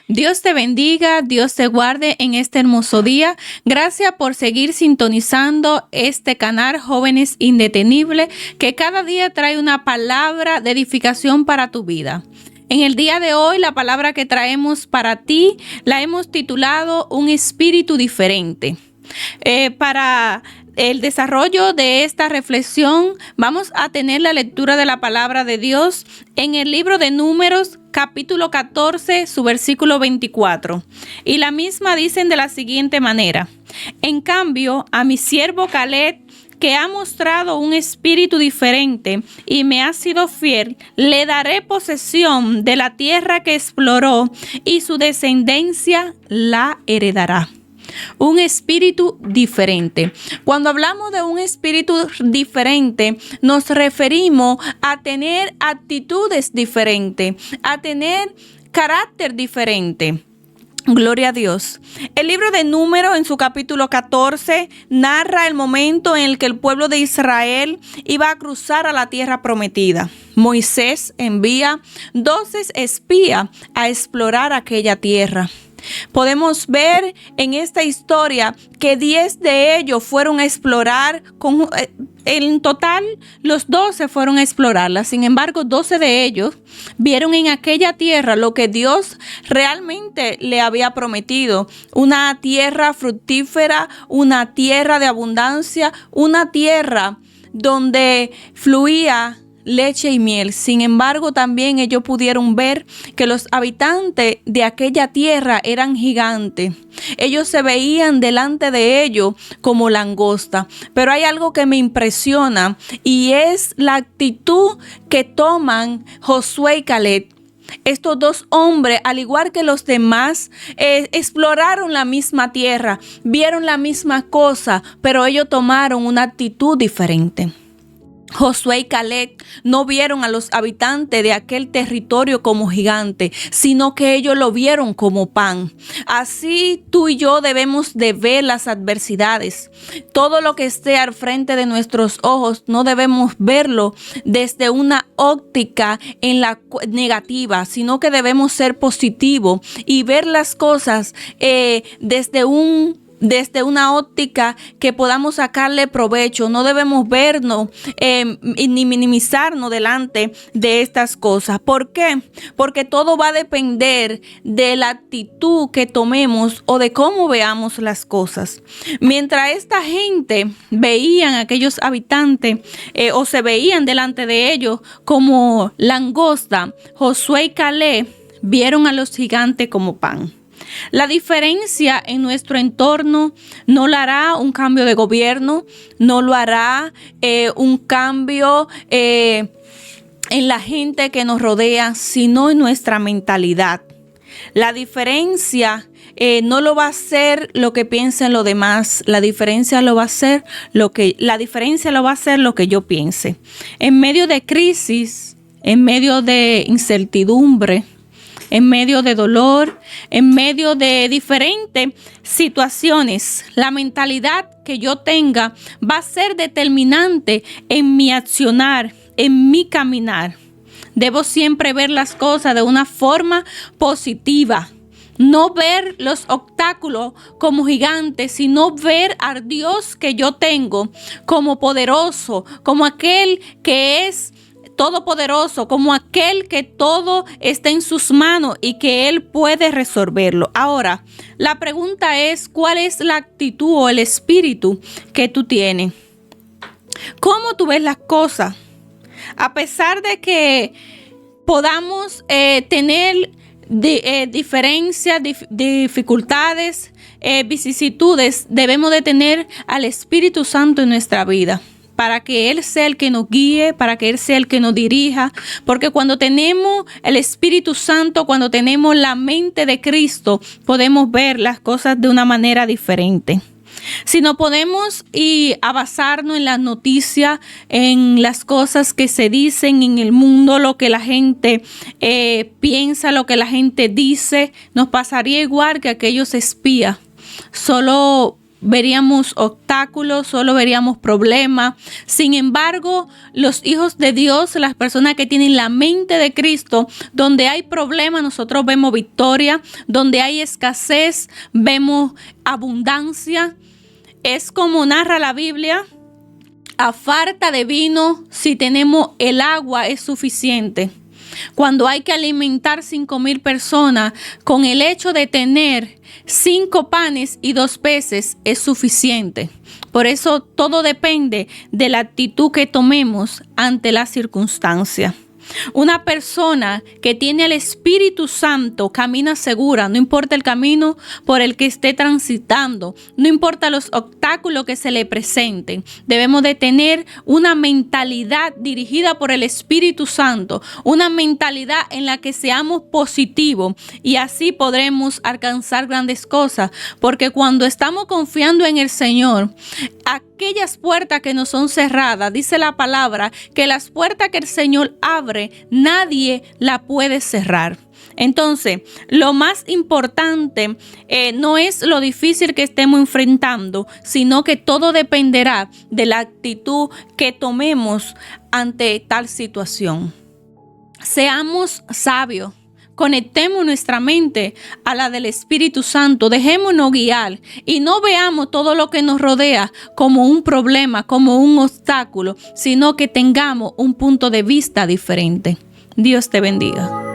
Dios te bendiga, Dios te guarde en este hermoso día. Gracias por seguir sintonizando este canal Jóvenes Indetenibles, que cada día trae una palabra de edificación para tu vida. En el día de hoy, la palabra que traemos para ti la hemos titulado Un espíritu diferente. Para el desarrollo de esta reflexión, vamos a tener la lectura de la palabra de Dios en el libro de Números, capítulo 14, su versículo 24. Y la misma dicen de la siguiente manera: en cambio, a mi siervo Caleb, que ha mostrado un espíritu diferente y me ha sido fiel, le daré posesión de la tierra que exploró y su descendencia la heredará. Un espíritu diferente. Cuando hablamos de un espíritu diferente, nos referimos a tener actitudes diferentes, a tener carácter diferente. Gloria a Dios. El libro de Números, en su capítulo 14, narra el momento en el que el pueblo de Israel iba a cruzar a la tierra prometida. Moisés envía 12 espías a explorar aquella tierra. Podemos ver en esta historia que 10 de ellos fueron a explorar, en total los 12 fueron a explorarla. Sin embargo, 12 de ellos vieron en aquella tierra lo que Dios realmente le había prometido: una tierra fructífera, una tierra de abundancia, una tierra donde fluía leche y miel. Sin embargo, también ellos pudieron ver que los habitantes de aquella tierra eran gigantes. Ellos se veían delante de ellos como langosta. Pero hay algo que me impresiona, y es la actitud que toman Josué y Caleb. Estos dos hombres, al igual que los demás, exploraron la misma tierra, vieron la misma cosa, pero ellos tomaron una actitud diferente. Josué y Caleb no vieron a los habitantes de aquel territorio como gigantes, sino que ellos lo vieron como pan. Así tú y yo debemos de ver las adversidades. Todo lo que esté al frente de nuestros ojos no debemos verlo desde una óptica en la negativa, sino que debemos ser positivos y ver las cosas desde una óptica que podamos sacarle provecho. No debemos vernos ni minimizarnos delante de estas cosas. ¿Por qué? Porque todo va a depender de la actitud que tomemos o de cómo veamos las cosas. Mientras esta gente veían a aquellos habitantes o se veían delante de ellos como langosta, Josué y Caleb vieron a los gigantes como pan. La diferencia en nuestro entorno no lo hará un cambio de gobierno, no lo hará un cambio en la gente que nos rodea, sino en nuestra mentalidad. La diferencia no lo va a hacer lo que piensen los demás. La diferencia lo va a hacer lo que yo piense. En medio de crisis, en medio de incertidumbre, en medio de dolor, en medio de diferentes situaciones, la mentalidad que yo tenga va a ser determinante en mi accionar, en mi caminar. Debo siempre ver las cosas de una forma positiva. No ver los obstáculos como gigantes, sino ver al Dios que yo tengo como poderoso, como aquel que es todopoderoso, como aquel que todo está en sus manos y que Él puede resolverlo. Ahora, la pregunta es: ¿cuál es la actitud o el espíritu que tú tienes? ¿Cómo tú ves las cosas? A pesar de que podamos tener diferencias, dificultades, vicisitudes, debemos de tener al Espíritu Santo en nuestra vida, para que Él sea el que nos guíe, para que Él sea el que nos dirija. Porque cuando tenemos el Espíritu Santo, cuando tenemos la mente de Cristo, podemos ver las cosas de una manera diferente. Si no podemos a basarnos en las noticias, en las cosas que se dicen en el mundo, lo que la gente piensa, lo que la gente dice, nos pasaría igual que aquellos espías. Solo veríamos obstáculos, solo veríamos problemas. Sin embargo, los hijos de Dios, las personas que tienen la mente de Cristo, donde hay problemas, nosotros vemos victoria. Donde hay escasez, vemos abundancia. Es como narra la Biblia: a falta de vino, si tenemos el agua es suficiente. Cuando hay que alimentar 5,000 personas, con el hecho de tener 5 panes y 2 peces es suficiente. Por eso todo depende de la actitud que tomemos ante la circunstancia. Una persona que tiene el Espíritu Santo camina segura, no importa el camino por el que esté transitando, no importa los obstáculos que se le presenten. Debemos de tener una mentalidad dirigida por el Espíritu Santo, una mentalidad en la que seamos positivos, y así podremos alcanzar grandes cosas, porque cuando estamos confiando en el Señor, aquellas puertas que nos son cerradas, dice la palabra que las puertas que el Señor abre, nadie la puede cerrar. Entonces, lo más importante no es lo difícil que estemos enfrentando, sino que todo dependerá de la actitud que tomemos ante tal situación. Seamos sabios. Conectemos nuestra mente a la del Espíritu Santo, dejémonos guiar y no veamos todo lo que nos rodea como un problema, como un obstáculo, sino que tengamos un punto de vista diferente. Dios te bendiga.